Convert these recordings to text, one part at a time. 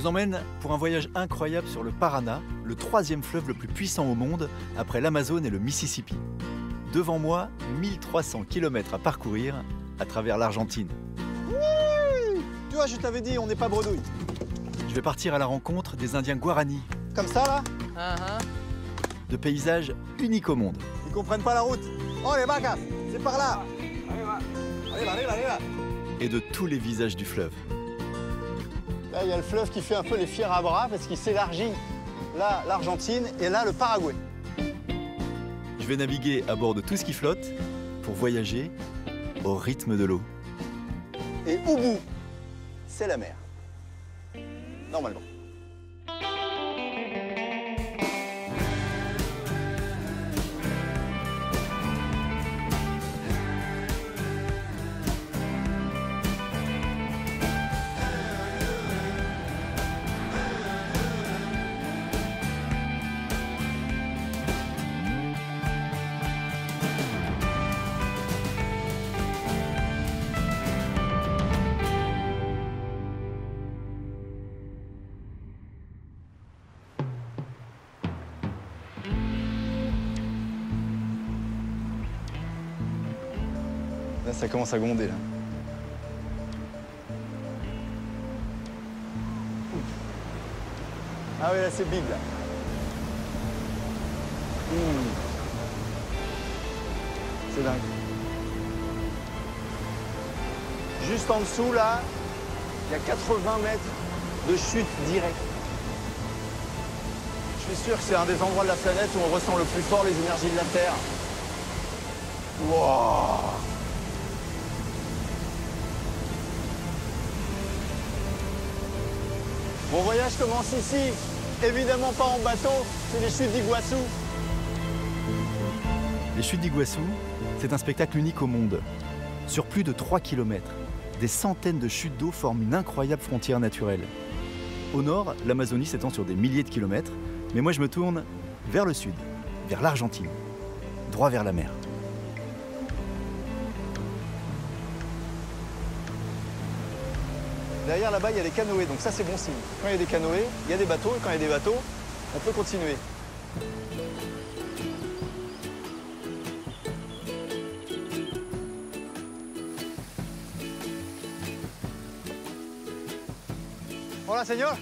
vous emmène pour un voyage incroyable sur le Paraná, le troisième fleuve le plus puissant au monde, après l'Amazone et le Mississippi. Devant moi, 1300 km à parcourir à travers l'Argentine. Oui, tu vois, je t'avais dit, on n'est pas bredouille. Je vais partir à la rencontre des Indiens Guarani, Comme ça, là, de paysages uniques au monde. ils comprennent pas la route. Oh, les vacas, c'est par là. Allez, là. Et de tous les visages du fleuve. Là, il y a le fleuve qui fait un peu les fiers à bras parce qu'il s'élargit. Là, l'Argentine et là, le Paraguay. Je vais naviguer à bord de tout ce qui flotte pour voyager au rythme de l'eau. Et au bout, c'est la mer. Normalement. Là, ça commence à gronder, là. Ah oui, là, c'est big, là. C'est dingue. Juste en dessous, là, il y a 80 mètres de chute directe. Je suis sûr que c'est un des endroits de la planète où on ressent le plus fort les énergies de la Terre. Wow. Mon voyage commence ici. Évidemment pas en bateau, c'est les chutes d'Iguassou. Les chutes d'Iguassou, c'est un spectacle unique au monde. Sur plus de 3 km, des centaines de chutes d'eau forment une incroyable frontière naturelle. Au nord, l'Amazonie s'étend sur des milliers de kilomètres, mais moi je me tourne vers le sud, vers l'Argentine, droit vers la mer. Derrière là-bas, il y a des canoës, donc ça c'est bon signe. Quand il y a des canoës, il y a des bateaux, et quand il y a des bateaux, on peut continuer. Hola, señor.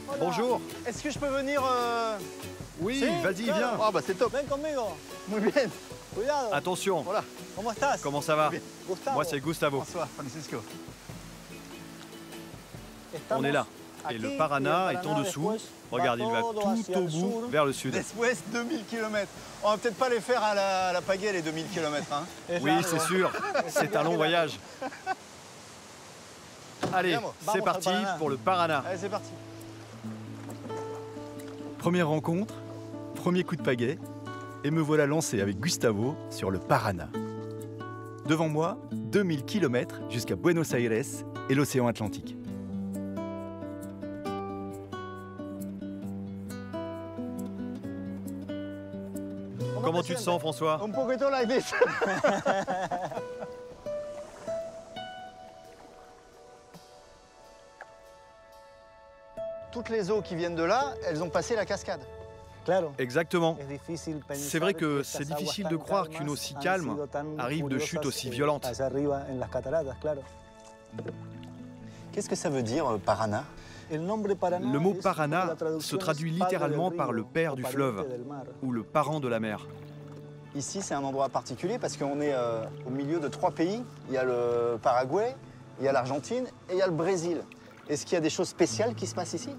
Hola. Bonjour. Est-ce que je peux venir Oui, Sí, vas-y, claro. viens. Ah bah c'est top. Ven conmigo. Muy bien. Cuidado. Attention, Voilà. ¿Cómo estás? comment ça va? Bien. Gustavo. Moi c'est Gustavo. Bonsoir, Francisco. Estamos On est là. Et aquí, le y Paraná el est en Paraná dessous. después Regarde, il va todo tout hacia au el bout sur. vers le sud. West 2000 km. On va peut-être pas les faire à la pagaie les 2000 km. Hein. Es Oui, largo. c'est sûr. C'est un long voyage. Allez, Vamos. c'est Vamos parti al Paraná. pour le Paraná. Allez, c'est parti. Première rencontre, premier coup de pagaie, et me voilà lancé avec Gustavo sur le Paraná. Devant moi, 2000 km jusqu'à Buenos Aires et l'océan Atlantique. Comment tu te sens, François? Un poquito like this. Toutes les eaux qui viennent de là, elles ont passé la cascade. Claro. Exactement. Es difícil pensar C'est vrai que estas c'est difficile aguas de tan croire calmas qu'une eau si han calme sido tan arrive de chutes furiosas, aussi violentes. allá arriba en las cataratas, claro. Qu'est-ce que ça veut dire, Paraná? El nombre Paraná Le mot es- Paraná la traducción se es traduit padre del littéralement par río le père o du pariente fleuve, del mar. ou le parent de la mer. Ici, c'est un endroit particulier parce qu'on est au milieu de 3 pays. Il y a le Paraguay, il y a l'Argentine et il y a le Brésil. Est-ce qu'il y a des choses spéciales qui se passent ici?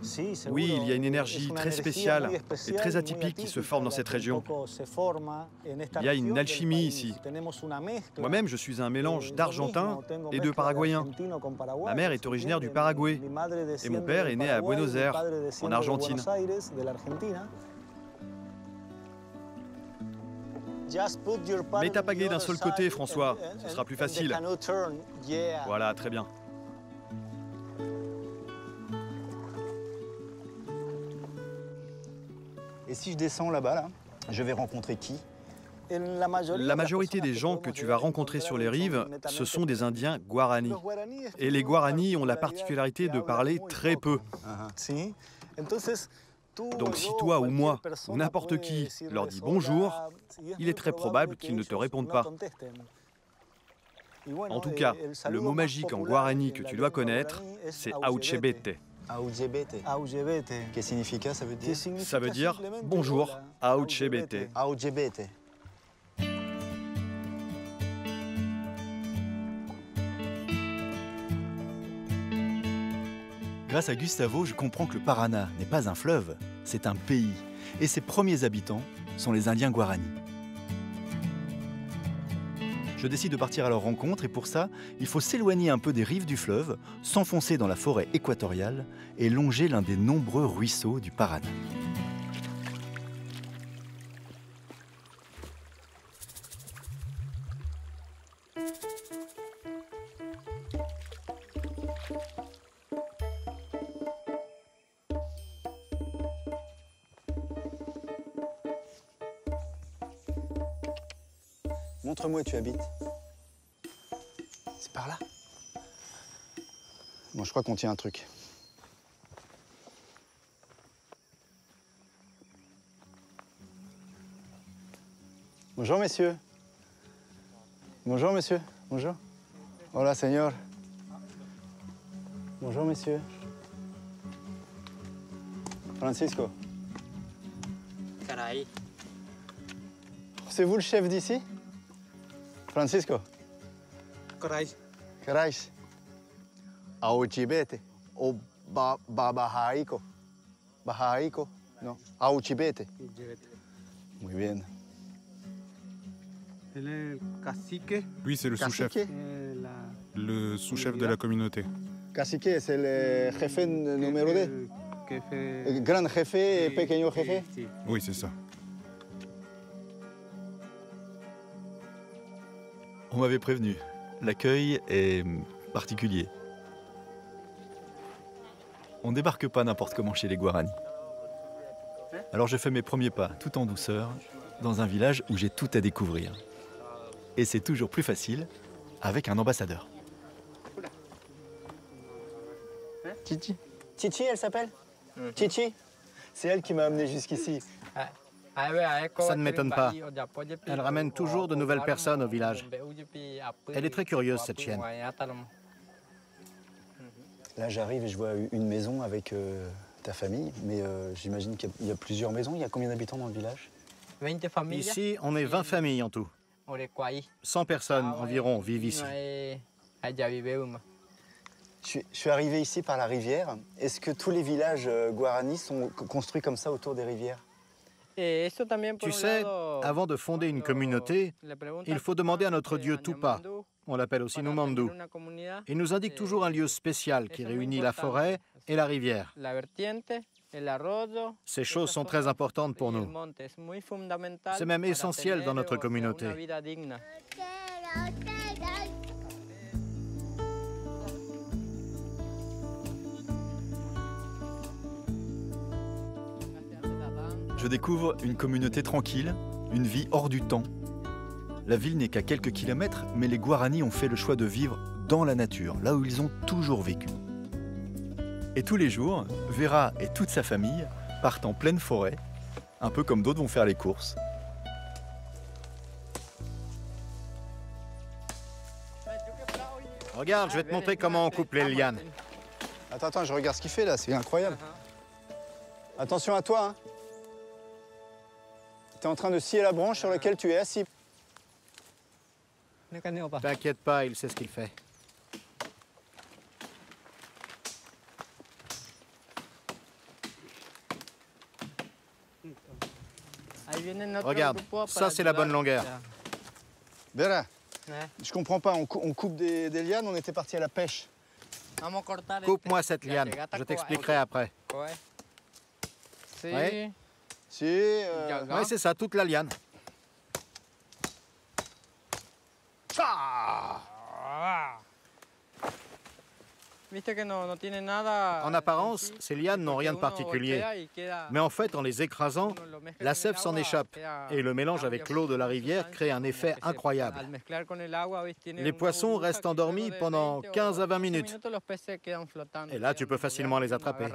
Sí, seguro. Oui, il y a une Es énergie una très energía spéciale muy et especial, très muy atypique qui se atípica, forme dans la cette que région. un poco se forma en esta Il y a une región del alchimie país. ici. Tenemos una mezcla. Moi-même, je suis un mélange d'Argentin Tengo et de mezcla Paraguayen. argentino con paraguayo, Ma mère est ¿se originaire du entiende? Paraguay Mi madre et desciende mon père del est né à Paraguay, Buenos mi Aires, padre en desciende de Argentine. Buenos Aires, de la Argentina. Just put your paddle Mets ta on the pagaie d'un other seul side côté, François. and- Ce sera plus and the facile. canoe turn. Yeah. Voilà, très bien. Et si je descends là-bas, là, je vais rencontrer qui? La majorité des gens que tu vas rencontrer sur les rives, ce sont des Indiens Guarani. Et les Guarani ont la particularité de parler très peu. Donc si toi ou moi, ou n'importe qui, leur dit bonjour, il est très probable qu'ils ne te répondent pas. En tout cas, le mot magique en Guarani que tu dois connaître, c'est Auchebete. Aoudjebete. Qu'est-ce que signifie ça veut dire? Ça veut dire bonjour, Auchebete. Aoudjebete. Grâce à Gustavo, je comprends que le Paraná n'est pas un fleuve, c'est un pays. Et ses premiers habitants sont les Indiens Guarani. Je décide de partir à leur rencontre et pour ça, il faut s'éloigner un peu des rives du fleuve, s'enfoncer dans la forêt équatoriale et longer l'un des nombreux ruisseaux du Paraná. Montre-moi où tu habites. C'est par là. Bon, je crois qu'on tient un truc. Bonjour, messieurs. Bonjour, monsieur. Bonjour. Hola, señor. Bonjour, messieurs. Francisco. Caray. C'est vous le chef d'ici? Francisco. Caray. Carais. Auchibete. O Bajaiko. Bajaiko. No. Auchibete. Muy bien. El cacique. Lui, c'est le sous-chef. Cacique. Le sous-chef de la communauté. Cacique, c'est le jefe numéro 2. Grand jefe et pequeño jefe. Oui, c'est ça. On m'avait prévenu, l'accueil est particulier. On ne débarque pas n'importe comment chez les Guarani. Alors je fais mes premiers pas, tout en douceur, dans un village où j'ai tout à découvrir. Et c'est toujours plus facile avec un ambassadeur. Chichi. Chichi, elle s'appelle? Chichi. C'est elle qui m'a amené jusqu'ici. Ça ne m'étonne pas. Elle ramène toujours de nouvelles personnes au village. Elle est très curieuse, cette chienne. Là, j'arrive et je vois une maison avec ta famille, mais j'imagine qu'il y a plusieurs maisons. Il y a combien d'habitants dans le village? Ici, on est 20 familles en tout. 100 personnes environ vivent ici. Je suis arrivé ici par la rivière. Est-ce que tous les villages Guarani sont construits comme ça autour des rivières? Tu sais, avant de fonder une communauté, il faut demander à notre dieu Tupa, on l'appelle aussi Numandu. Il nous indique toujours un lieu spécial qui réunit la forêt et la rivière. Ces choses sont très importantes pour nous. C'est même essentiel dans notre communauté. Je découvre une communauté tranquille, une vie hors du temps. La ville n'est qu'à quelques kilomètres, mais les Guarani ont fait le choix de vivre dans la nature, là où ils ont toujours vécu. Et tous les jours, Vera et toute sa famille partent en pleine forêt, un peu comme d'autres vont faire les courses. Regarde, je vais te montrer comment on coupe les lianes. Attends, je regarde ce qu'il fait là, c'est incroyable. Attention à toi, hein. Tu es en train de scier la branche sur laquelle tu es assis. T'inquiète pas, il sait ce qu'il fait. Regarde, ça c'est la bonne longueur. Vera, je comprends pas, on coupe des lianes, on était parti à la pêche. Coupe-moi cette liane, je t'expliquerai après. Ouais. Si, Oui, c'est ça, toute la liane. En apparence, ces lianes n'ont rien de particulier. Mais en fait, en les écrasant, la sève s'en échappe et le mélange avec l'eau de la rivière crée un effet incroyable. Les poissons restent endormis pendant 15 à 20 minutes. Et là, tu peux facilement les attraper.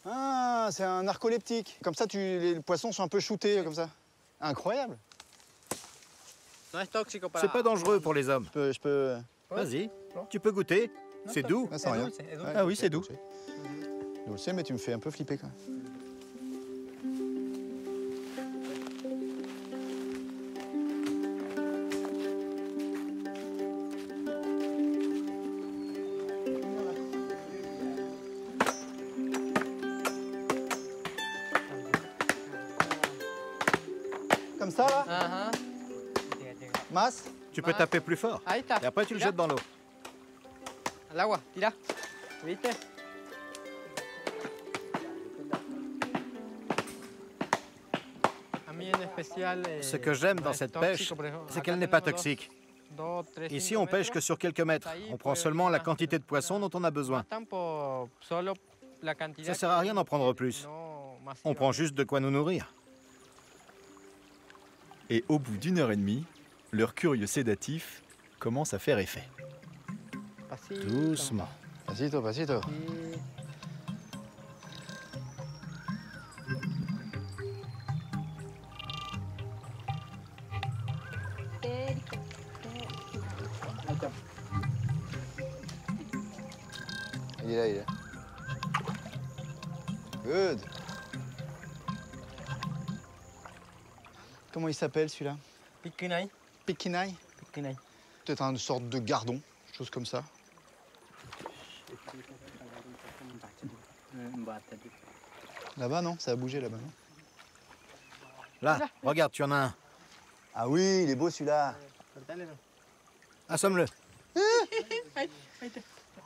Ah, c'est un narcoleptique. Comme ça, les poissons sont un peu shootés, comme ça. Incroyable. C'est pas dangereux pour les hommes. Je peux... Vas-y, tu peux goûter. C'est doux. Ah, sans rien. Ah oui, c'est doux. Je le sais, mais tu me fais un peu flipper quand même. Comme ça, là? Masse? Tu peux taper plus fort. Et après, tu le jettes dans l'eau. Al agua, tira. ¿Viste? Ce que j'aime dans cette pêche, c'est qu'elle n'est pas toxique. Ici, on pêche que sur quelques mètres. On prend seulement la quantité de poissons dont on a besoin. Ça ne sert à rien d'en prendre plus. On prend juste de quoi nous nourrir. Et au bout d'1 heure et demie, leur curieux sédatif commence à faire effet. Doucement. Pasito, pasito. Il est là, il est là. Good. Comment il s'appelle celui-là? Piquinay. Piquinay? Piquinay. Peut-être une sorte de gardon, chose comme ça. Là-bas, non? Ça a bougé là-bas, non? Là, regarde, tu en as un. Ah oui, il est beau celui-là. Assomme-le. Je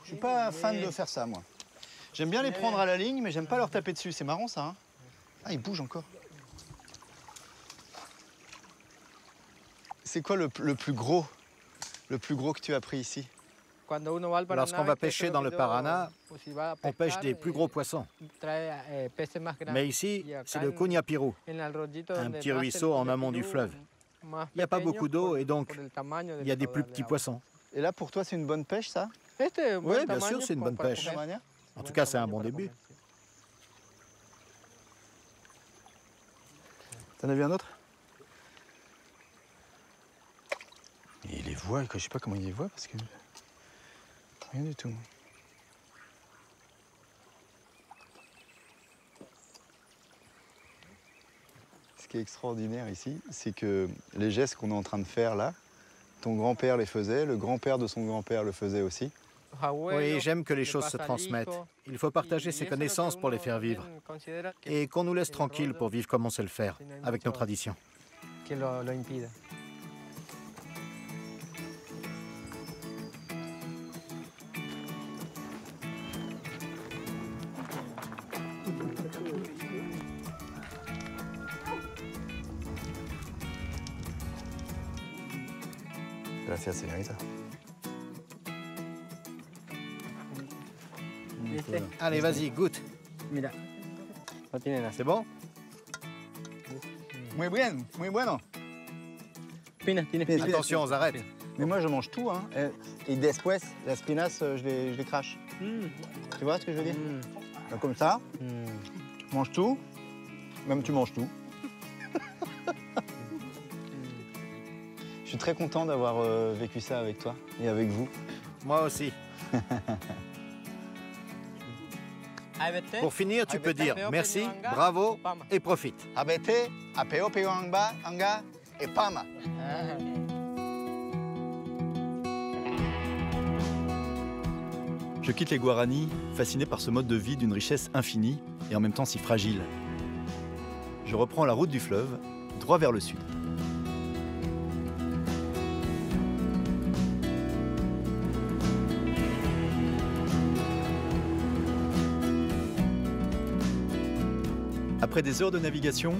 suis pas fan de faire ça, moi. J'aime bien les prendre à la ligne, mais j'aime pas leur taper dessus. C'est marrant, ça, hein? Ah, il bouge encore. C'est quoi le plus gros que tu as pris ici? Lorsqu'on va pêcher dans le Paraná, on pêche des plus gros poissons. Mais ici, c'est le Cunhapiru, un petit ruisseau en amont du fleuve. Il n'y a pas beaucoup d'eau et donc il y a des plus petits poissons. Et là, pour toi, c'est une bonne pêche, ça? Oui, bien sûr, c'est une bonne pêche. En tout cas, c'est un bon début. T'en as vu un autre? Et il les voit, je sais pas comment il les voit, parce que... Rien du tout. Ce qui est extraordinaire ici, c'est que les gestes qu'on est en train de faire là, ton grand-père les faisait, le grand-père de son grand-père le faisait aussi. Oui, j'aime que les choses se transmettent. Il faut partager ses connaissances pour les faire vivre. Et qu'on nous laisse tranquilles pour vivre comme on sait le faire, avec nos traditions. Gracias, señorita. Allez, vas-y, goûte. C'est bon? Muy bien, muy bueno. Attention, on arrête. Mais moi, je mange tout, hein. Et después, la spinasse, je les crache. Tu vois ce que je veux dire? Donc, comme ça, je mange tout. Même tu manges tout. Je suis très content d'avoir vécu ça avec toi et avec vous. Moi aussi. Pour finir, tu peux dire merci, bravo et profite. Abete, apeo peoanga, anga et pama. Je quitte les Guaranis, fasciné par ce mode de vie d'une richesse infinie et en même temps si fragile. Je reprends la route du fleuve, droit vers le sud. Après des heures de navigation,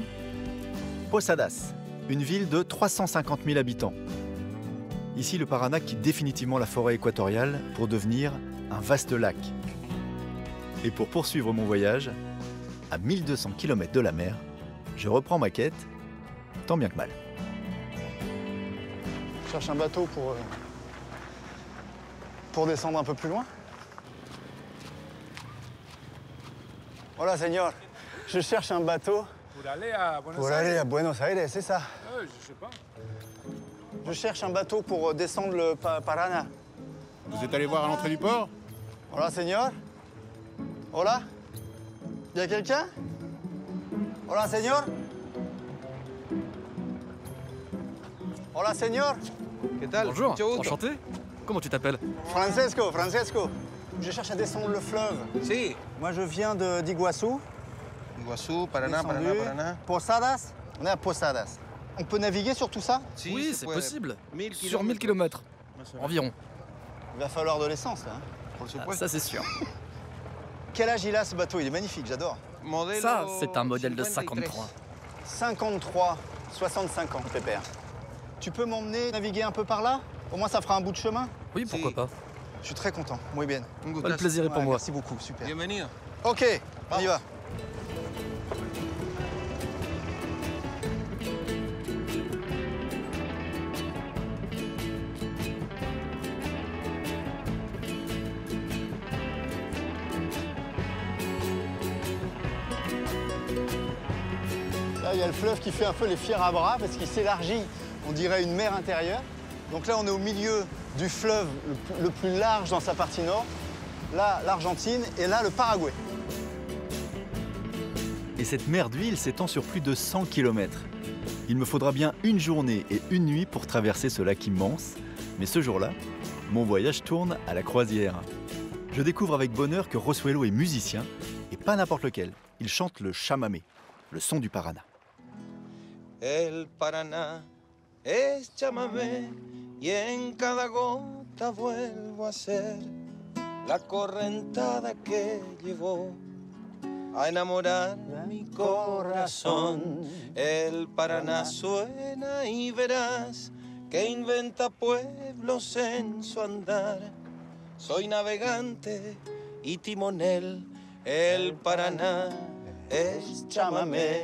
Posadas, une ville de 350 000 habitants. Ici, le Paraná quitte définitivement la forêt équatoriale pour devenir un vaste lac. Et pour poursuivre mon voyage, à 1200 km de la mer, je reprends ma quête, tant bien que mal. Je cherche un bateau pour descendre un peu plus loin. Hola, señor. Je cherche un bateau Pour aller à Buenos pour aller à Buenos Aires, c'est ça. Je sais pas. Je cherche un bateau pour descendre le Paraná. Vous êtes allé voir à l'entrée du port? Hola, señor. Hola. Y a quelqu'un? Hola, señor. Hola, señor. ¿Qué tal? Bonjour, Mucho gusto. enchanté. Comment tu t'appelles? Francesco. Je cherche à descendre le fleuve. Sí. Moi, je viens d'Iguassou. Iguazú, Paraná, Descendu. Paraná, Paraná. Posadas. On est à Posadas. On peut naviguer sur tout ça? Sí, Oui, se c'est puede. possible. 1000 Sur 1000 km environ. Il va falloir de l'essence, là. Hein. Por Ah, supuesto. ça, c'est sûr. Quel âge il a, ce bateau? Il est magnifique, j'adore. Modelo Ça, c'est un modèle de 53. 53. 53, 65 ans, pépère. Tu peux m'emmener naviguer un peu par là? Au moins, ça fera un bout de chemin. Oui, pourquoi Si. pas. Je suis très content. Muy bien. Un Le gustazo. plaisir est pour Ouais, moi. Merci beaucoup, super. Bienvenido. Ok, on y va. Là, il y a le fleuve qui fait un peu les fiers à bras parce qu'il s'élargit, on dirait une mer intérieure. Donc là, on est au milieu du fleuve le plus large dans sa partie nord. Là, l'Argentine et là, le Paraguay. Et cette mer d'huile s'étend sur plus de 100 km. Il me faudra bien une journée et une nuit pour traverser ce lac immense. Mais ce jour-là, mon voyage tourne à la croisière. Je découvre avec bonheur que Rossuelo est musicien, et pas n'importe lequel. Il chante le chamamé, le son du Paraná. El Paraná es chamamé y en cada gota vuelvo a ser la correntada que llevó a enamorar mi corazón. El Paraná suena y verás que inventa pueblos en su andar. Soy navegante y timonel, el Paraná es chamamé.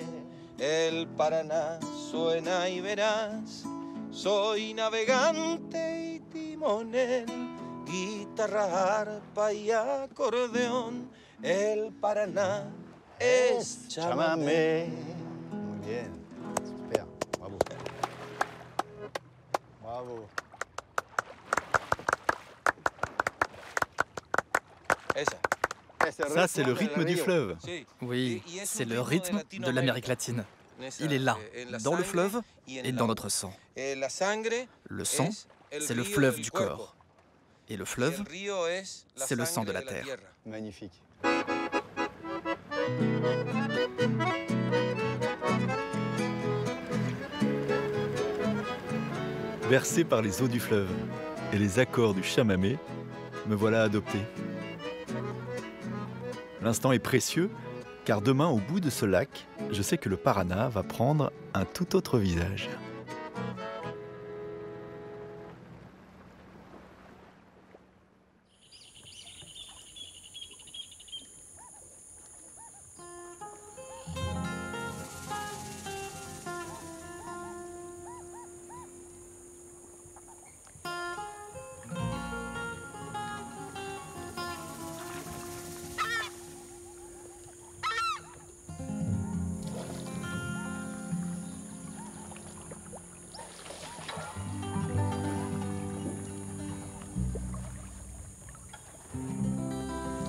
El Paraná suena y verás, soy navegante y timonel, guitarra, arpa y acordeón. El Paraná es chamamé. Muy bien. Super. Bravo. Bravo. Esa. Ça, c'est le rythme du fleuve. Sí. Oui, c'est le rythme de l'Amérique latine. Il est là, dans le fleuve et dans notre sang. Le sang, c'est le fleuve du corps. Et le fleuve, c'est le sang de la terre. Magnifique. Bercé par les eaux du fleuve et les accords du chamamé, me voilà adopté. L'instant est précieux, car demain, au bout de ce lac, je sais que le Paraná va prendre un tout autre visage.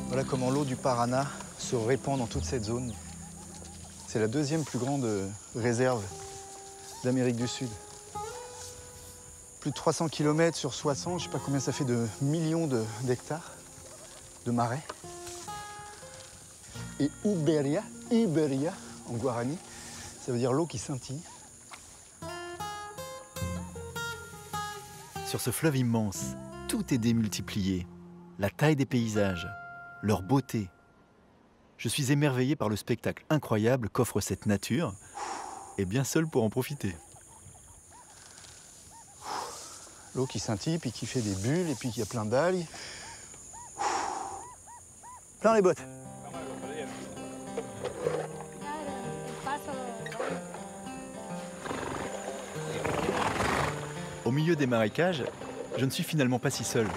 Voilà comment l'eau du Paraná se répand dans toute cette zone. C'est la deuxième plus grande réserve d'Amérique du Sud. Plus de 300 km sur 60, je ne sais pas combien ça fait de millions d'hectares de marais. Et Uberia en guarani, ça veut dire l'eau qui scintille. Sur ce fleuve immense, tout est démultiplié. La taille des paysages, leur beauté. Je suis émerveillé par le spectacle incroyable qu'offre cette nature, et bien seul pour en profiter. L'eau qui scintille, puis qui fait des bulles, et puis il y a plein d'algues. Plein les bottes. Au milieu des marécages, je ne suis finalement pas si seul.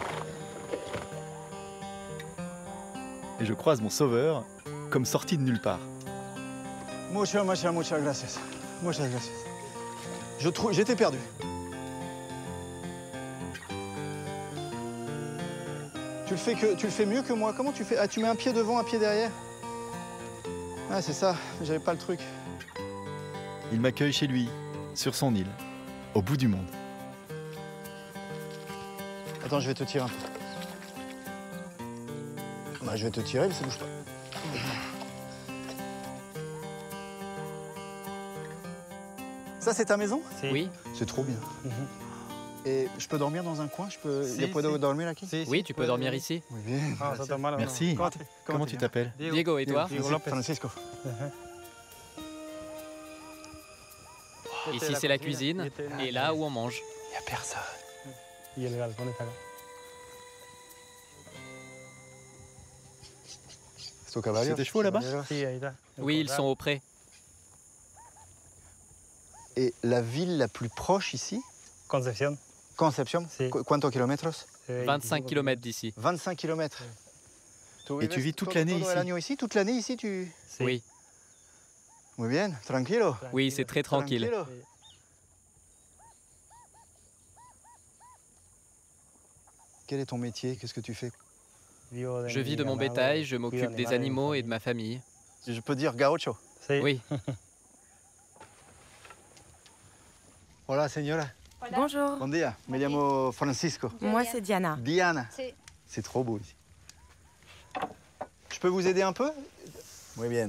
Et je croise mon sauveur comme sorti de nulle part. Muchas gracias. Muchas gracias. J'étais perdu. Tu le fais mieux que moi. Comment tu fais? Ah, tu mets un pied devant, un pied derrière? Ah, c'est ça. J'avais pas le truc. Il m'accueille chez lui, sur son île, au bout du monde. Attends, je vais te tirer un peu. Bah, je vais te tirer, mais ça bouge pas. Ça, c'est ta maison? Oui. C'est trop bien. Et je peux dormir dans un coin? Je peux dormir là? Oui, tu peux dormir ici. Oui, bien. Merci. Comment tu t'appelles? Diego, et toi? Francisco. Ici, c'est la cuisine, et là où on mange. Il n'y a personne. C'est des chevaux là-bas? Oui, ils sont au pré. Et la ville la plus proche ici? Concepción. Concepción? Quantos kilómetros? 25 km d'ici. 25 kilomètres. Et tu vis toute l'année ici? Toute l'année ici, tu... Oui. Muy bien, tranquilo. Oui, c'est très tranquille. Quel est ton métier? Qu'est-ce que tu fais? Je vis de mon bétail, je m'occupe des animaux et de ma famille. Je peux dire gaucho? Oui. Hola, señora. Bonjour. Bon dia. Me llamo Francisco. Moi, c'est Diana. Diana. C'est trop beau ici. Je peux vous aider un peu? Muy bien.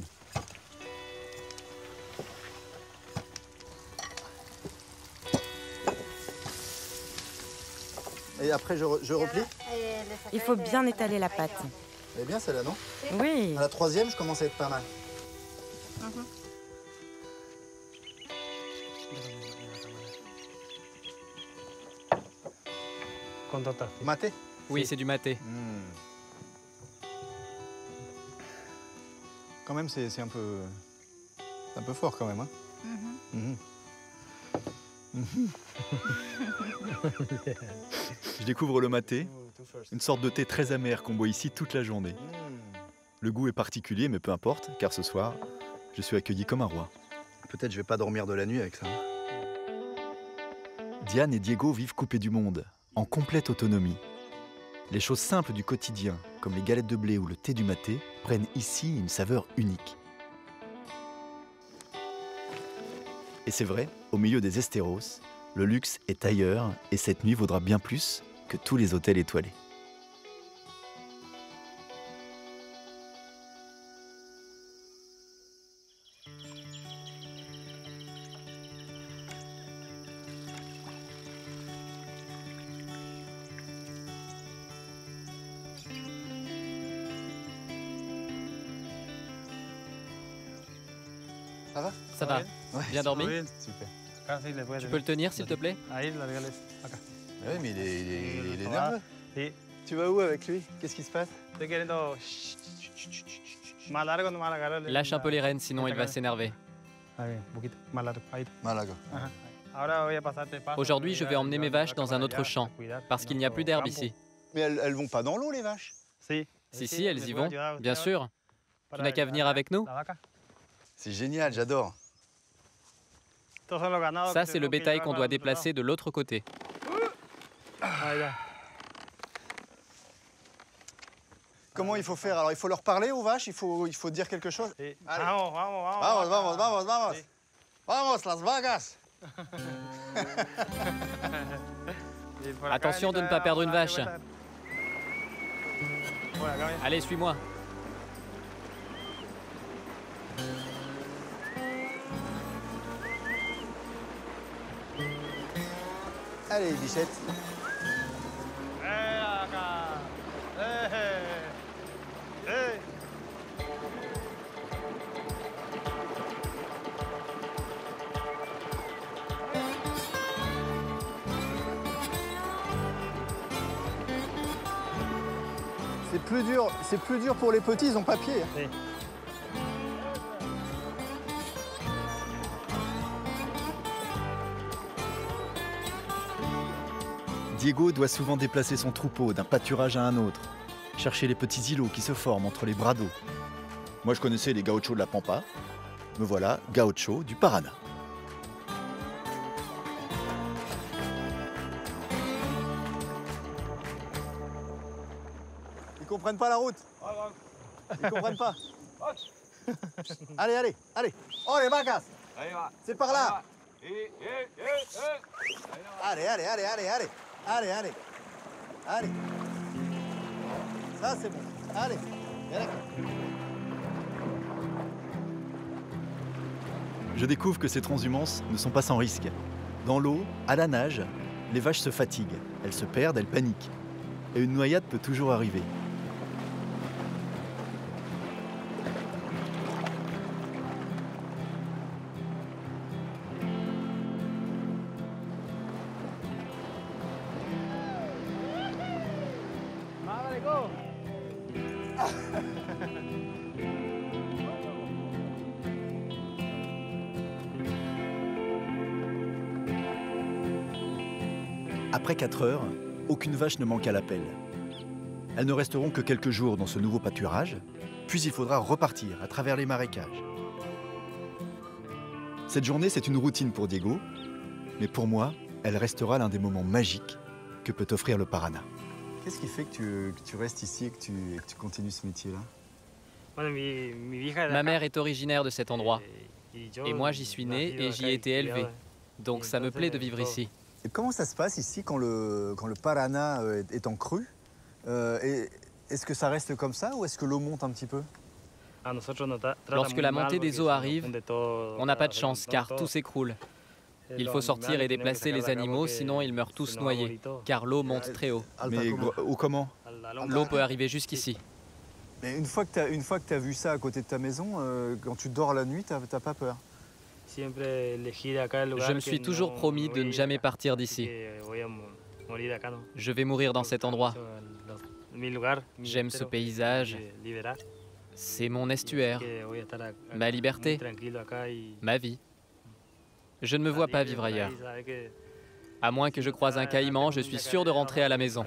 Et après, je replie? Il faut bien étaler la pâte. Elle est bien celle-là, non? Oui. À la troisième, je commence à être pas mal. Maté? Oui, c'est du maté. Quand même, c'est un peu fort quand même. Hein? Je découvre le maté, une sorte de thé très amer qu'on boit ici toute la journée. Le goût est particulier, mais peu importe, car ce soir, je suis accueilli comme un roi. Peut-être je vais pas dormir de la nuit avec ça. Diane et Diego vivent coupés du monde, en complète autonomie. Les choses simples du quotidien, comme les galettes de blé ou le thé du maté, prennent ici une saveur unique. Et c'est vrai, au milieu des Esteros, le luxe est ailleurs et cette nuit vaudra bien plus que tous les hôtels étoilés. Ça va? Ça va. Ouais, Bien dormi? Super. Tu peux le tenir, s'il te plaît? Oui, mais il est nerveux. Tu vas où avec lui? Qu'est-ce qui se passe? Lâche un peu les rênes, sinon il va s'énerver. Malaga. Aujourd'hui, je vais emmener mes vaches dans un autre champ, parce qu'il n'y a plus d'herbe ici. Mais elles vont pas dans l'eau, les vaches? Si, elles y vont, bien sûr. Tu n'as qu'à venir avec nous. C'est génial, j'adore. Ça, c'est le bétail qu'on doit déplacer de l'autre côté. Comment il faut faire? Alors, il faut leur parler aux vaches? Il faut dire quelque chose? Allez. Vamos, las vagas. Attention de ne pas perdre une vache. Allez, suis-moi. Allez, bichette. c'est plus dur pour les petits, ils ont pas pied. Sí. Diego doit souvent déplacer son troupeau d'un pâturage à un autre, chercher les petits îlots qui se forment entre les bras d'eau. Moi je connaissais les gauchos de la Pampa, me voilà gaucho du Paraná. Ils comprennent pas la route. Ils comprennent pas. Allez, allez, allez. Oh les vacas. C'est par là. Allez, allez, allez, allez, allez. Allez, allez. Allez. Ça c'est bon. Allez. Viens là. Je découvre que ces transhumances ne sont pas sans risque. Dans l'eau, à la nage, les vaches se fatiguent, elles se perdent, elles paniquent. Et une noyade peut toujours arriver. Après 4 heures, aucune vache ne manque à l'appel. Elles ne resteront que quelques jours dans ce nouveau pâturage, puis il faudra repartir à travers les marécages. Cette journée, c'est une routine pour Diego, mais pour moi, elle restera l'un des moments magiques que peut offrir le Paraná. Qu'est-ce qui fait que tu restes ici et que tu continues ce métier-là? Ma mère est originaire de cet endroit. Et moi, j'y suis né et j'y ai été élevé. Donc ça me plaît de vivre ici. Et comment ça se passe ici quand le Paraná est en crue? Est-ce que ça reste comme ça ou est-ce que l'eau monte un petit peu? Lorsque la montée des eaux arrive, on n'a pas de chance car tout s'écroule. Il faut sortir et déplacer les animaux, sinon ils meurent tous noyés, car l'eau monte très haut. Mais où comment? L'eau peut arriver jusqu'ici. Mais une fois que tu as vu ça à côté de ta maison, quand tu dors la nuit, t'as pas peur? Je me suis toujours promis de ne jamais partir d'ici. Je vais mourir dans cet endroit. J'aime ce paysage. C'est mon estuaire, ma liberté, ma vie. Je ne me vois pas vivre ailleurs. À moins que je croise un caïman, je suis sûr de rentrer à la maison.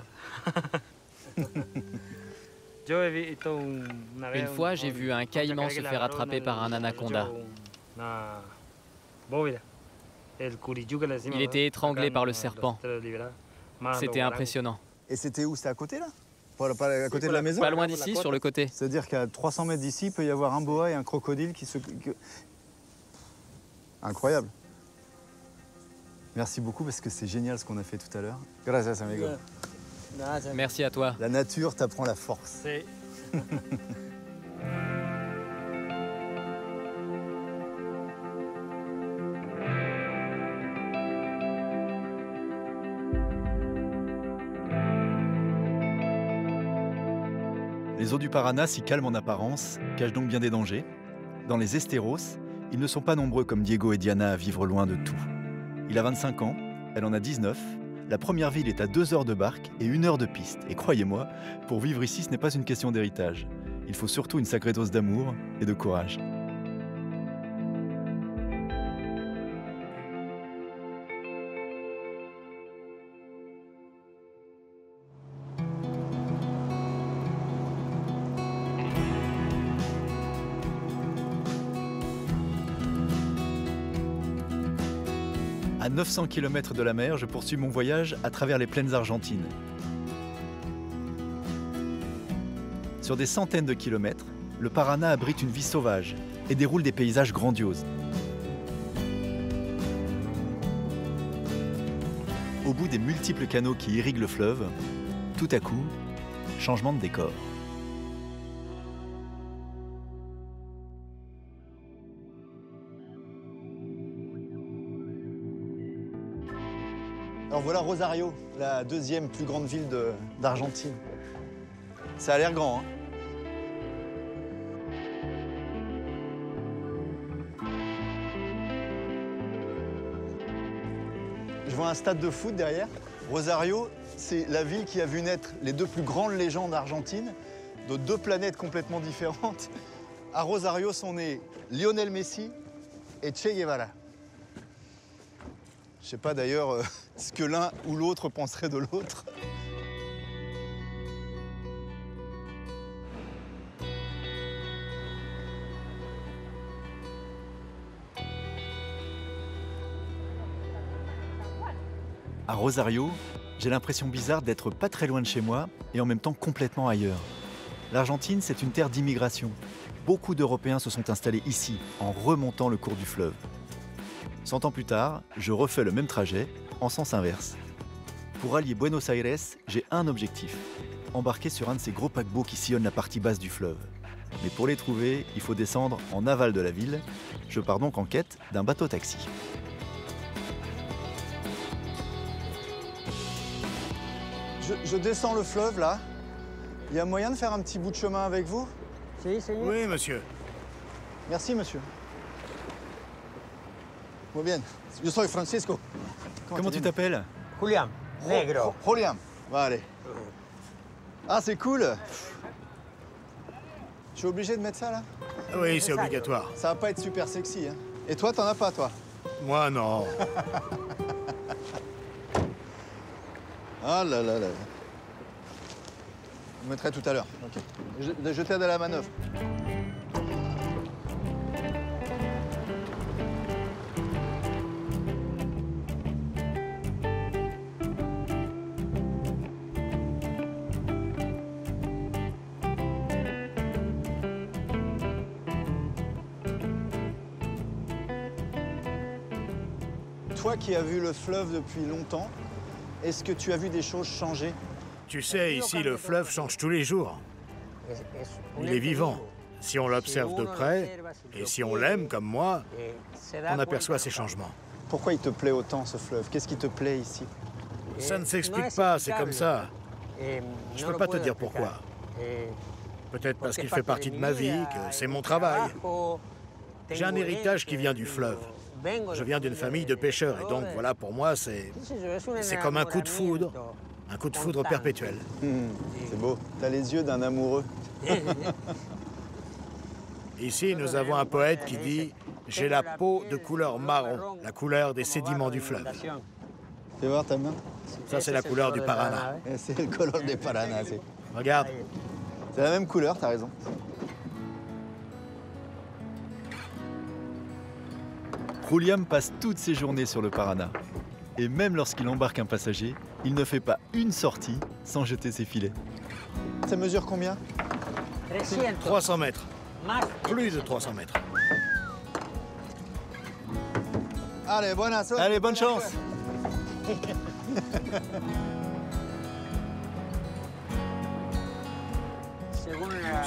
Une fois, j'ai vu un caïman se faire attraper par un anaconda. Il était étranglé par le serpent. C'était impressionnant. Et c'était où? C'était à côté là? Pas à côté de la maison? Pas loin d'ici, sur le côté. C'est-à-dire qu'à 300 mètres d'ici, il peut y avoir un boa et un crocodile qui se... Incroyable. Merci beaucoup parce que c'est génial ce qu'on a fait tout à l'heure. Gracias, amigo. Merci à toi. La nature t'apprend la force. Les eaux du Paraná, si calmes en apparence, cachent donc bien des dangers. Dans les Esteros, ils ne sont pas nombreux comme Diego et Diana à vivre loin de tout. Il a 25 ans, elle en a 19. La première ville est à 2 heures de barque et 1 heure de piste. Et croyez-moi, pour vivre ici, ce n'est pas une question d'héritage. Il faut surtout une sacrée dose d'amour et de courage. À 900 km de la mer, je poursuis mon voyage à travers les plaines argentines. Sur des centaines de kilomètres, le Paraná abrite une vie sauvage et déroule des paysages grandioses. Au bout des multiples canaux qui irriguent le fleuve, tout à coup, changement de décor. Alors voilà Rosario, la deuxième plus grande ville d'Argentine. Ça a l'air grand, hein? Je vois un stade de foot derrière. Rosario, c'est la ville qui a vu naître les 2 plus grandes légendes argentines, de deux planètes complètement différentes. À Rosario sont nés Lionel Messi et Che Guevara. Je sais pas d'ailleurs ce que l'un ou l'autre penserait de l'autre. À Rosario, j'ai l'impression bizarre d'être pas très loin de chez moi et en même temps complètement ailleurs. L'Argentine, c'est une terre d'immigration. Beaucoup d'Européens se sont installés ici en remontant le cours du fleuve. 100 ans plus tard, je refais le même trajet en sens inverse. Pour allier Buenos Aires, j'ai un objectif, embarquer sur un de ces gros paquebots qui sillonnent la partie basse du fleuve. Mais pour les trouver, il faut descendre en aval de la ville. Je pars donc en quête d'un bateau-taxi. Je descends le fleuve là. Il y a moyen de faire un petit bout de chemin avec vous? Oui, monsieur. Merci, monsieur. Muy bien. Yo soy Francisco. Comment tu t'appelles? Julián, negro. Julián. Vale. Ah, c'est cool. Je suis obligé de mettre ça là? Oui, c'est obligatoire. Ça va pas être super sexy, hein. Et toi, t'en as pas, toi? Moi, non. Ah là là là. Je mettrai tout à l'heure. Ok. Je t'aide à la manœuvre. Toi qui as vu le fleuve depuis longtemps, est-ce que tu as vu des choses changer? Tu sais, ici, le fleuve change tous les jours. Il est vivant. Si on l'observe de près, et si on l'aime comme moi, on aperçoit ces changements. Pourquoi il te plaît autant, ce fleuve? Qu'est-ce qui te plaît ici? Ça ne s'explique pas, c'est comme ça. Je ne peux pas te dire pourquoi. Peut-être parce qu'il fait partie de ma vie, que c'est mon travail. J'ai un héritage qui vient du fleuve. Je viens d'une famille de pêcheurs, et donc voilà, pour moi, c'est comme un coup de foudre. Un coup de foudre perpétuel. C'est beau. T'as les yeux d'un amoureux. Ici, nous avons un poète qui dit « J'ai la peau de couleur marron, la couleur des sédiments du fleuve. » Fais voir ta main. Ça, c'est la couleur du Paraná. C'est le couleur des Paraná. Regarde. C'est la même couleur, t'as raison. Julián passe toutes ses journées sur le Paraná. Et même lorsqu'il embarque un passager, il ne fait pas une sortie sans jeter ses filets. Ça mesure combien? 300 mètres. Plus de 300 mètres. Allez, Allez, bonne chance.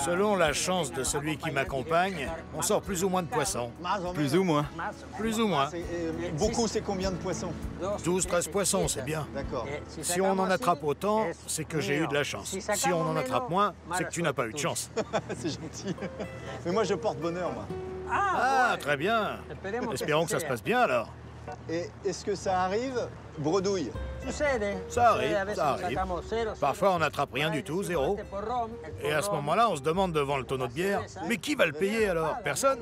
Selon la chance de celui qui m'accompagne, on sort plus ou moins de poissons. Plus ou moins. Plus ou moins. Beaucoup, c'est combien de poissons? 12-13 poissons, c'est bien. D'accord. Si on en attrape autant, c'est que j'ai eu de la chance. Si on en attrape moins, c'est que tu n'as pas eu de chance. C'est gentil. Mais moi, je porte bonheur, moi. Ah, très bien. Espérons que ça se passe bien, alors. Et est-ce que ça arrive, bredouille? Ça arrive, ça arrive. Parfois, on n'attrape rien du tout, zéro. Et à ce moment-là, on se demande devant le tonneau de bière, mais qui va le payer alors? Personne?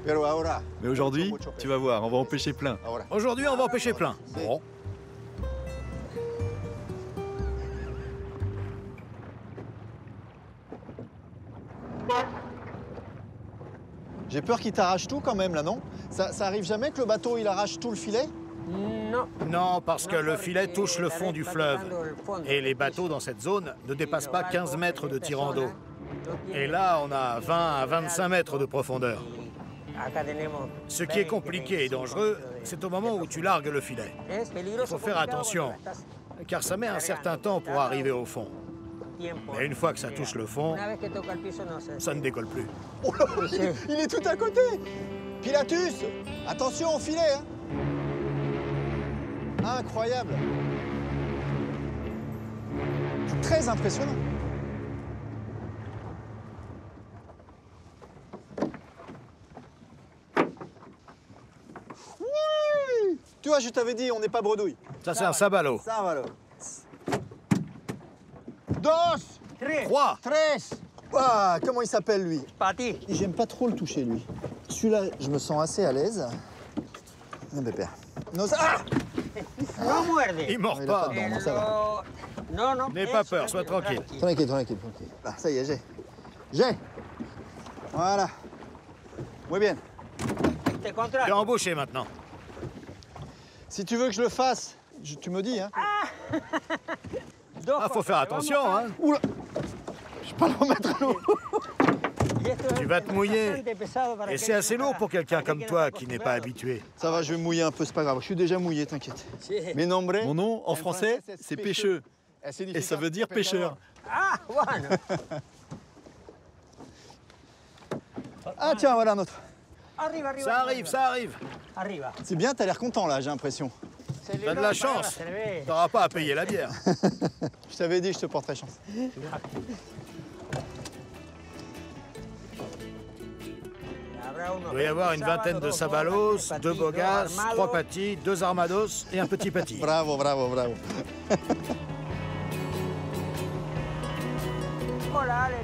Mais aujourd'hui, tu vas voir, on va en pêcher plein. Aujourd'hui, on va en pêcher plein. Bon. J'ai peur qu'il t'arrache tout quand même, là, non? Ça arrive jamais que le bateau, il arrache tout le filet? Non, parce que le filet touche le fond du fleuve. Et les bateaux dans cette zone ne dépassent pas 15 mètres de tirant d'eau. Et là, on a 20 à 25 mètres de profondeur. Ce qui est compliqué et dangereux, c'est au moment où tu largues le filet. Il faut faire attention, car ça met un certain temps pour arriver au fond. Mais une fois que ça touche le fond, ça ne décolle plus. Oh là, il est tout à côté! Pilatus! Attention au filet, hein! Incroyable! Très impressionnant. Oui! Tu vois, je t'avais dit, on n'est pas bredouille. Ça, c'est un sabalo. Sabalo. Dos! 3. Ah, comment il s'appelle, lui? Pati. J'aime pas trop le toucher, lui. Celui-là, je me sens assez à l'aise. Non, pépère. Non, ça... Ah No muerde. Il mord il a pas. pas dedans, non, ça va. No, no. N'aie pas peur, sois tranquille. Tranquille. Là, ça y est, j'ai. Voilà. Muy bien. Te controle. T'es embauché maintenant. Si tu veux que je le fasse, tu me dis, hein. Ah, faut faire attention, hein. Oula. Je vais pas le remettre à l'eau. Tu vas te mouiller. Et c'est assez lourd pour quelqu'un comme toi qui n'est pas habitué. Ça va, je vais me mouiller un peu, c'est pas grave. Je suis déjà mouillé, t'inquiète. Mais nombre. Mon nom, en français, c'est Pêcheux. Et ça veut dire pêcheur. Ah, bueno. Ah tiens, voilà un autre. Arriba, arriba. Ça arrive, ça arrive. Arriba. C'est bien, t'as l'air content là, j'ai l'impression. T'as de la chance. T'auras pas à payer la bière. Je t'avais dit, je te porterai chance. Il doit y avoir une vingtaine de sabalos, 2 bogasses, 3 patis, 2 armados et un petit pati. Bravo, bravo, bravo.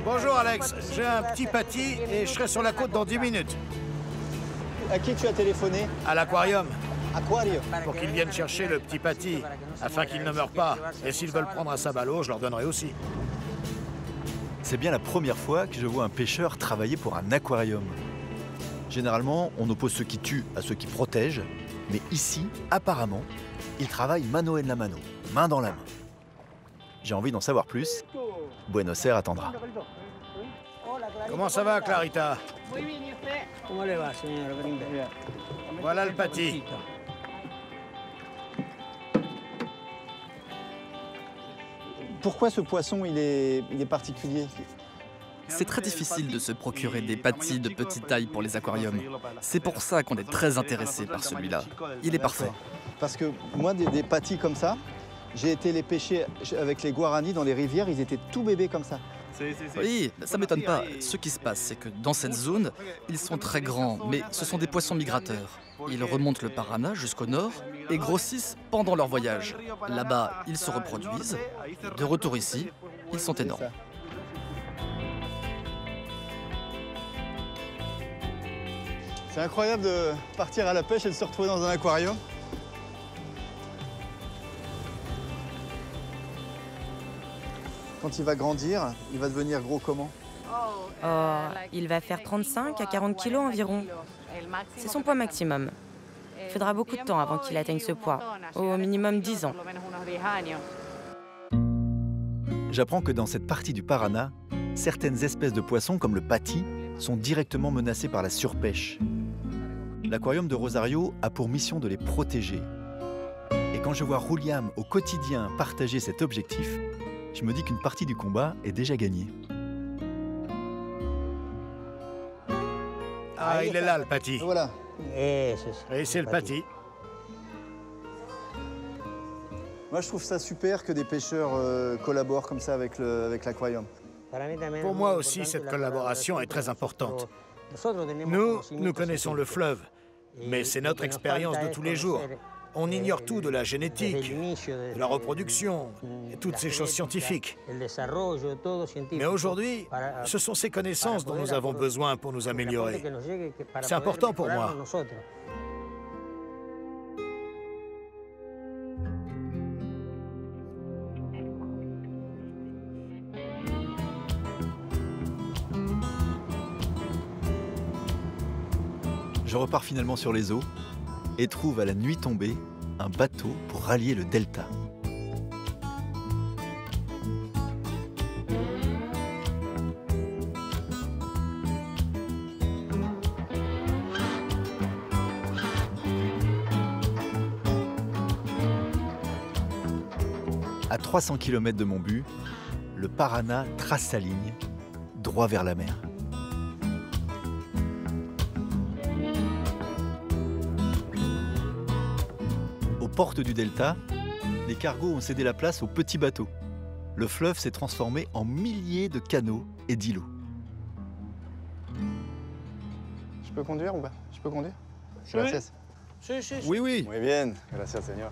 Bonjour Alex, j'ai un petit pati et je serai sur la côte dans 10 minutes. À qui tu as téléphoné? À l'aquarium, Aquario. pour qu'ils viennent chercher le petit pati, afin qu'ils ne meurent pas. Et s'ils veulent prendre un sabalo, je leur donnerai aussi. C'est bien la première fois que je vois un pêcheur travailler pour un aquarium. Généralement, on oppose ceux qui tuent à ceux qui protègent, mais ici, apparemment, ils travaillent mano en la mano, main dans la main. J'ai envie d'en savoir plus. Buenos Aires attendra. Comment ça va, Clarita? ¿Cómo le va, señor Greenberg? Voilà le pati. Pourquoi ce poisson, il est particulier? C'est très difficile de se procurer des patis de petite taille pour les aquariums. C'est pour ça qu'on est très intéressé par celui-là. Il est parfait. Parce que moi, des patis comme ça, j'ai été les pêcher avec les guaranis dans les rivières, ils étaient tout bébés comme ça. Oui, ça m'étonne pas. Ce qui se passe, c'est que dans cette zone, ils sont très grands, mais ce sont des poissons migrateurs. Ils remontent le Paraná jusqu'au nord et grossissent pendant leur voyage. Là-bas, ils se reproduisent. De retour ici, ils sont énormes. C'est incroyable de partir à la pêche et de se retrouver dans un aquarium. Quand il va grandir, il va devenir gros comment? Oh, il va faire 35 à 40 kilos environ. C'est son poids maximum. Il faudra beaucoup de temps avant qu'il atteigne ce poids, au minimum 10 ans. J'apprends que dans cette partie du Paraná, certaines espèces de poissons, comme le pati, sont directement menacées par la surpêche. L'aquarium de Rosario a pour mission de les protéger. Et quand je vois Juliam au quotidien partager cet objectif, je me dis qu'une partie du combat est déjà gagnée. Ah, il est là, le pati. Voilà. Et c'est le pati. Moi, je trouve ça super que des pêcheurs collaborent comme ça avec l'aquarium. Pour moi aussi, cette collaboration est très importante. Nous connaissons le fleuve, mais c'est notre expérience de tous les jours. On ignore tout de la génétique, de la reproduction, et toutes ces choses scientifiques. Mais aujourd'hui, ce sont ces connaissances dont nous avons besoin pour nous améliorer. C'est important pour moi. Je repars finalement sur les eaux et trouve à la nuit tombée un bateau pour rallier le delta. À 300 km de mon but, le Paraná trace sa ligne, droit vers la mer. Aux portes du delta, les cargos ont cédé la place aux petits bateaux. Le fleuve s'est transformé en milliers de canots et d'îlots. Je peux conduire ou pas? Je peux conduire? Oui. Gracias. Sí, sí, sí. Oui, oui. Muy bien. Gracias, señor.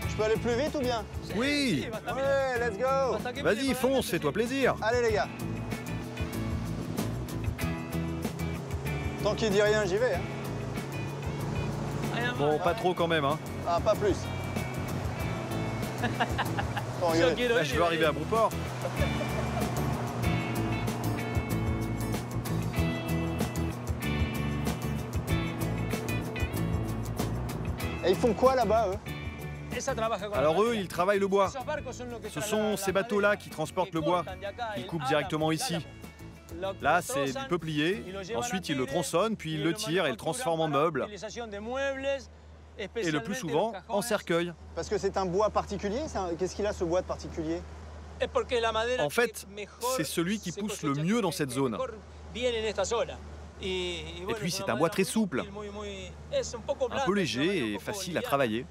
Je peux aller plus vite ou bien? Oui. Ouais, let's go. Vas-y, fonce, fais-toi plaisir. Allez les gars. Tant qu'il dit rien, j'y vais. Hein. Bon, pas trop quand même, hein. Ah, pas plus. Bon, Là, je veux arriver à bon port. Et ils font quoi là-bas, eux? Alors eux, ils travaillent le bois. Ce sont ces bateaux-là qui transportent le bois. Ils coupent directement ici. Là, c'est du peuplier. Ensuite, ils le tronçonnent, puis ils le tirent et le transforment en meubles. Et le plus souvent, en cercueil. Parce que c'est un bois particulier? Qu'est-ce qu'il a, ce bois de particulier? En fait, c'est celui qui pousse le mieux dans cette zone. Et puis, c'est un bois très souple, un peu léger et facile à travailler.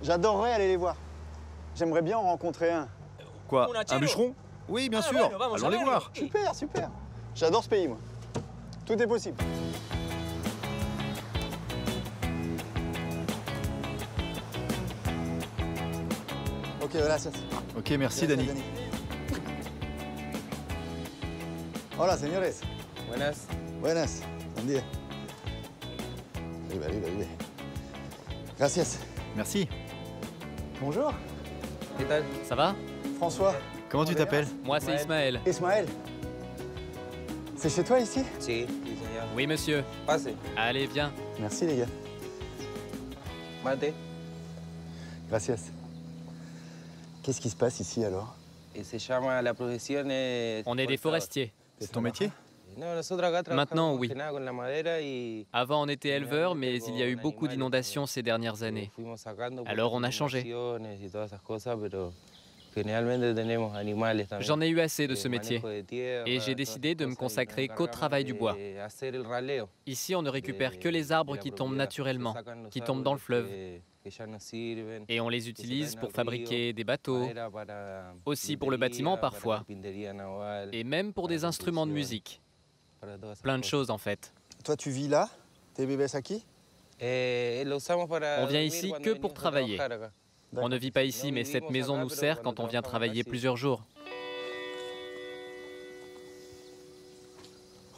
J'adorerais aller les voir. J'aimerais bien en rencontrer un. Quoi, un bûcheron? Oui, bien sûr. Allons les voir. Super, super. J'adore ce pays, moi. Tout est possible. Ok, gracias. Ok, merci Dani. Hola, señores. Buenas. Buenas. Buen día. Arriba, arriba, arriba. Gracias. Merci. Bonjour. Ça va? François. Comment tu t'appelles? Moi, c'est Ismaël. Ismaël. C'est chez toi ici? Sí, sí, señor. Oui, monsieur. Pase. Allez, viens. Merci les gars. Mate. Gracias. Qu'est-ce qui se passe ici alors? On est des forestiers. C'est ton métier? Maintenant, oui. Avant, on était éleveurs, mais il y a eu beaucoup d'inondations ces dernières années. Alors, on a changé. J'en ai eu assez de ce métier. Et j'ai décidé de me consacrer qu'au travail du bois. Ici, on ne récupère que les arbres qui tombent naturellement, qui tombent dans le fleuve. Et on les utilise pour fabriquer des bateaux, aussi pour le bâtiment parfois, et même pour des instruments de musique. Plein de choses en fait. Toi, tu vis là? Tes bébés aquí? On vient ici que pour travailler. On ne vit pas ici, mais cette maison nous sert quand on vient travailler plusieurs jours.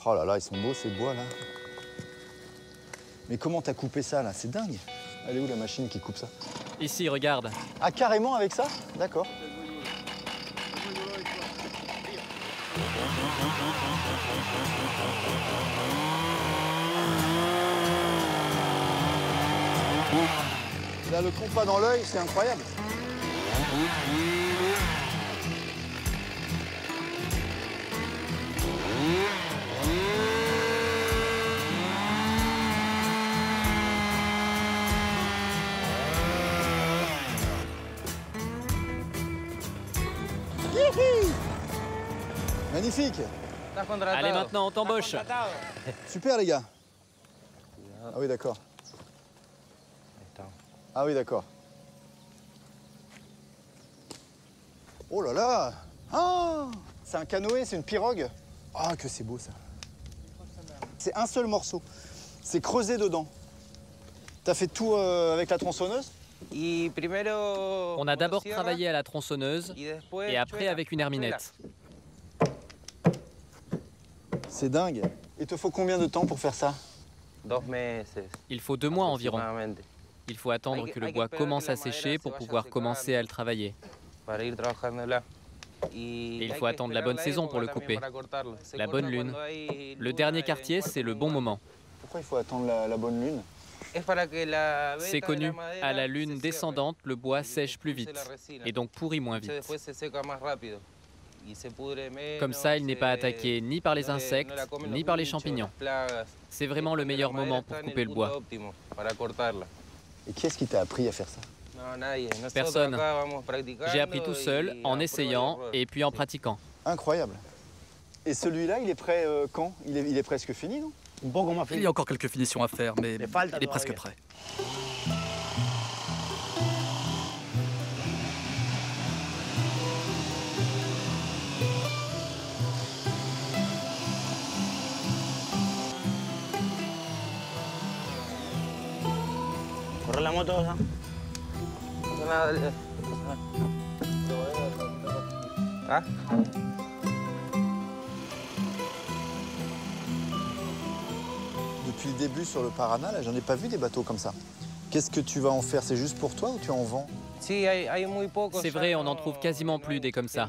Oh là là, ils sont beaux ces bois là. Mais comment t'as coupé ça là? C'est dingue. Elle est où la machine qui coupe ça? Ici, regarde. Ah, carrément avec ça? D'accord. Il a le compas dans l'œil, c'est incroyable. Magnifique. Allez, maintenant, on t'embauche. Super, les gars. Ah oui, d'accord. Ah oui, d'accord. Oh là là. Ah, c'est un canoë, c'est une pirogue. Ah, que c'est beau, ça. C'est un seul morceau. C'est creusé dedans. T'as fait tout avec la tronçonneuse? On a d'abord travaillé à la tronçonneuse et après avec une herminette. C'est dingue. Il te faut combien de temps pour faire ça? Il faut 2 mois environ. Il faut attendre que le bois commence à sécher pour pouvoir commencer à le travailler. Et il faut attendre la bonne saison pour le couper, la bonne lune. Le dernier quartier, c'est le bon moment. Pourquoi il faut attendre la bonne lune? C'est connu, à la lune descendante, le bois sèche plus vite et donc pourrit moins vite. Comme ça, il n'est pas attaqué ni par les insectes, ni par les champignons. C'est vraiment le meilleur moment pour couper le bois. Et qui est-ce qui t'a appris à faire ça? Personne. J'ai appris tout seul, en essayant et puis en pratiquant. Incroyable. Et celui-là, il est prêt quand? Il est presque fini, non? Il y a encore quelques finitions à faire, mais il est presque prêt. ¿Corre la moto esa? Ah. Depuis le début sur le Paraná, là, j'en ai pas vu des bateaux comme ça. Qu'est-ce que tu vas en faire? C'est juste pour toi ou tu en vends? C'est vrai, on n'en trouve quasiment plus des comme ça.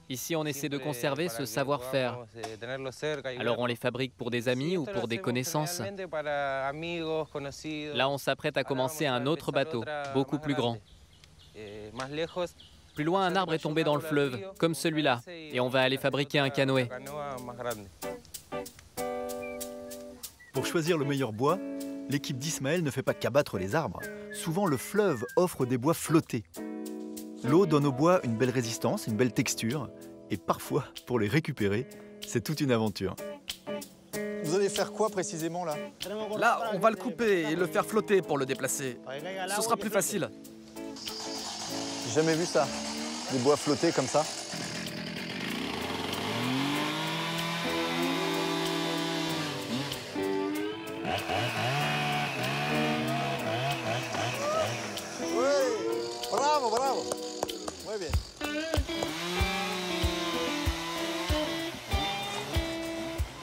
Ici, on essaie de conserver ce savoir-faire. Alors on les fabrique pour des amis ou pour des connaissances. Là, on s'apprête à commencer un autre bateau, beaucoup plus grand. Plus loin, un arbre est tombé dans le fleuve, comme celui-là, et on va aller fabriquer un canoë. Pour choisir le meilleur bois, l'équipe d'Ismaël ne fait pas qu'abattre les arbres. Souvent, le fleuve offre des bois flottés. L'eau donne au bois une belle résistance, une belle texture, et parfois, pour les récupérer, c'est toute une aventure. Vous allez faire quoi précisément là? Là, on va le couper et le faire flotter pour le déplacer. Ce sera plus facile. J'ai jamais vu ça, des bois flottés comme ça. Bravo, bravo. Muy bien.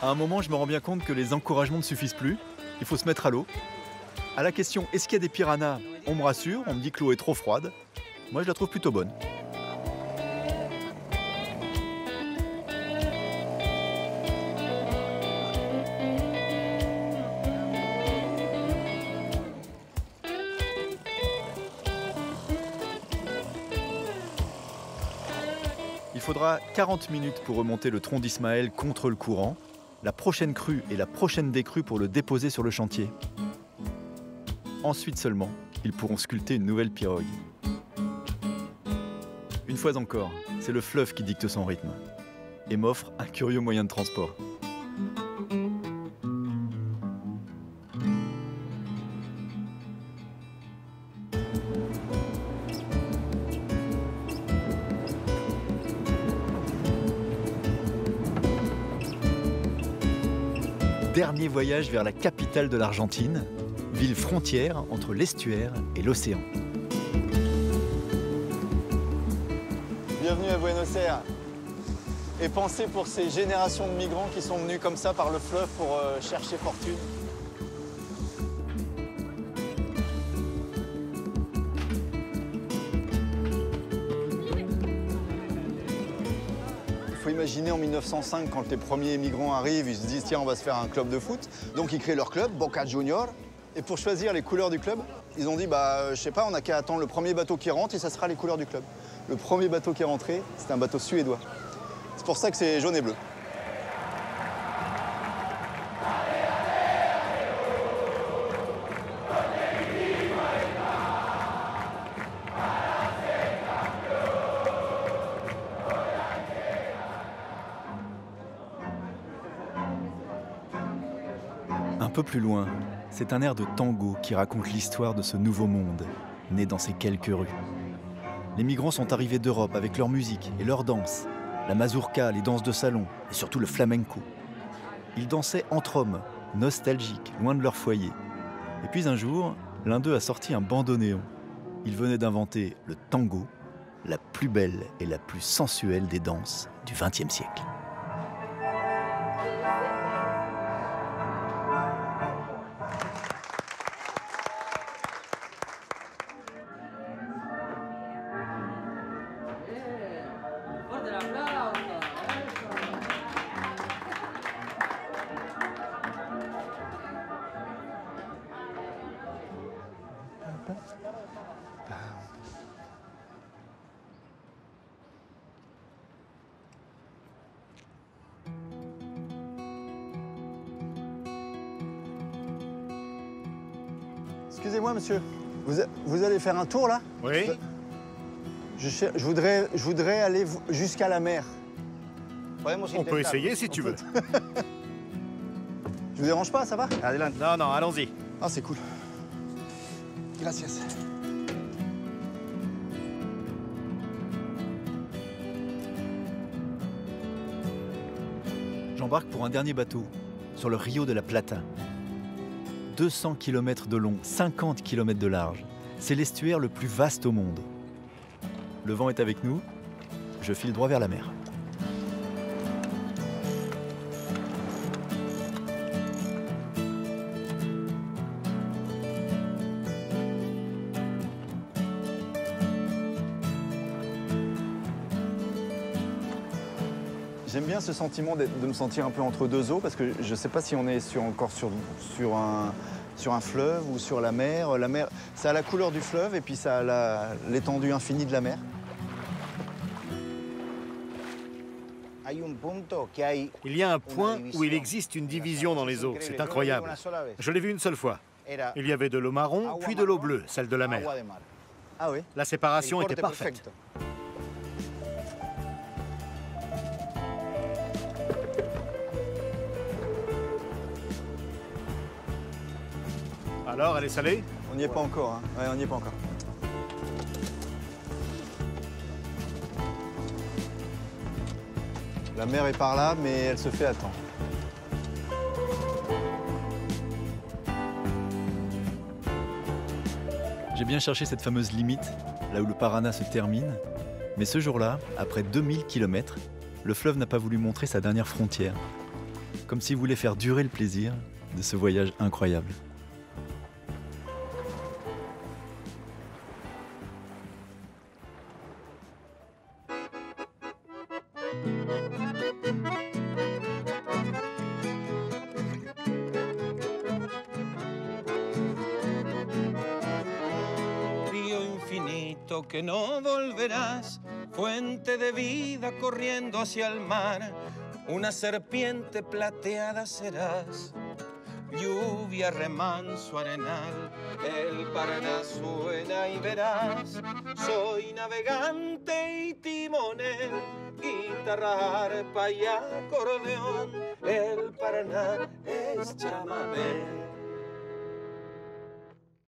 À un moment, je me rends bien compte que les encouragements ne suffisent plus. Il faut se mettre à l'eau. À la question « Est-ce qu'il y a des piranhas ?», on me rassure, on me dit que l'eau est trop froide. Moi, je la trouve plutôt bonne. Il faudra 40 minutes pour remonter le tronc d'Ismaël contre le courant, la prochaine crue et la prochaine décrue pour le déposer sur le chantier. Ensuite seulement, ils pourront sculpter une nouvelle pirogue. Une fois encore, c'est le fleuve qui dicte son rythme et m'offre un curieux moyen de transport. Dernier voyage vers la capitale de l'Argentine, ville frontière entre l'estuaire et l'océan. Bienvenue à Buenos Aires. Et pensez pour ces générations de migrants qui sont venus comme ça par le fleuve pour chercher fortune. Il faut imaginer en 1905, quand les premiers migrants arrivent, ils se disent tiens, on va se faire un club de foot. Donc ils créent leur club, Boca Juniors. Et pour choisir les couleurs du club, ils ont dit bah je sais pas, on n'a qu'à attendre le premier bateau qui rentre et ça sera les couleurs du club. Le premier bateau qui est rentré, c'était un bateau suédois. C'est pour ça que c'est jaune et bleu. Un peu plus loin, c'est un air de tango qui raconte l'histoire de ce nouveau monde, né dans ces quelques rues. Les migrants sont arrivés d'Europe avec leur musique et leur danse, la mazurka, les danses de salon et surtout le flamenco. Ils dansaient entre hommes, nostalgiques, loin de leur foyer. Et puis un jour, l'un d'eux a sorti un bandoneon. Il venait d'inventer le tango, la plus belle et la plus sensuelle des danses du XXe siècle. Excusez-moi, monsieur. Vous allez faire un tour, là? Oui. Je voudrais aller jusqu'à la mer. On peut essayer si tu veux. Je vous dérange pas, ça va? Non, non, allons-y. Ah, c'est cool. Gracias. J'embarque pour un dernier bateau, sur le Rio de la Plata. 200 km de long, 50 km de large. C'est l'estuaire le plus vaste au monde. Le vent est avec nous, je file droit vers la mer. J'aime bien ce sentiment de me sentir un peu entre deux eaux parce que je ne sais pas si on est encore sur un fleuve ou sur la mer. La mer, ça a la couleur du fleuve et puis ça a l'étendue infinie de la mer. Il y a un point où il existe une division dans les eaux. C'est incroyable. Je l'ai vu une seule fois. Il y avait de l'eau marron, puis de l'eau bleue, celle de la mer. Ah oui. La séparation était parfaite. Alors, elle est salée? On n'y est pas encore, hein. Ouais, on n'y est pas encore. La mer est par là, mais elle se fait attendre. J'ai bien cherché cette fameuse limite, là où le Paraná se termine. Mais ce jour-là, après 2000 km, le fleuve n'a pas voulu montrer sa dernière frontière. Comme s'il voulait faire durer le plaisir de ce voyage incroyable. Que no volverás, fuente de vida corriendo hacia el mar, una serpiente plateada serás, lluvia, remanso, arenal, el Paraná suena y verás, soy navegante y timonel, guitarra, arpa y acordeón, el Paraná es chamamé.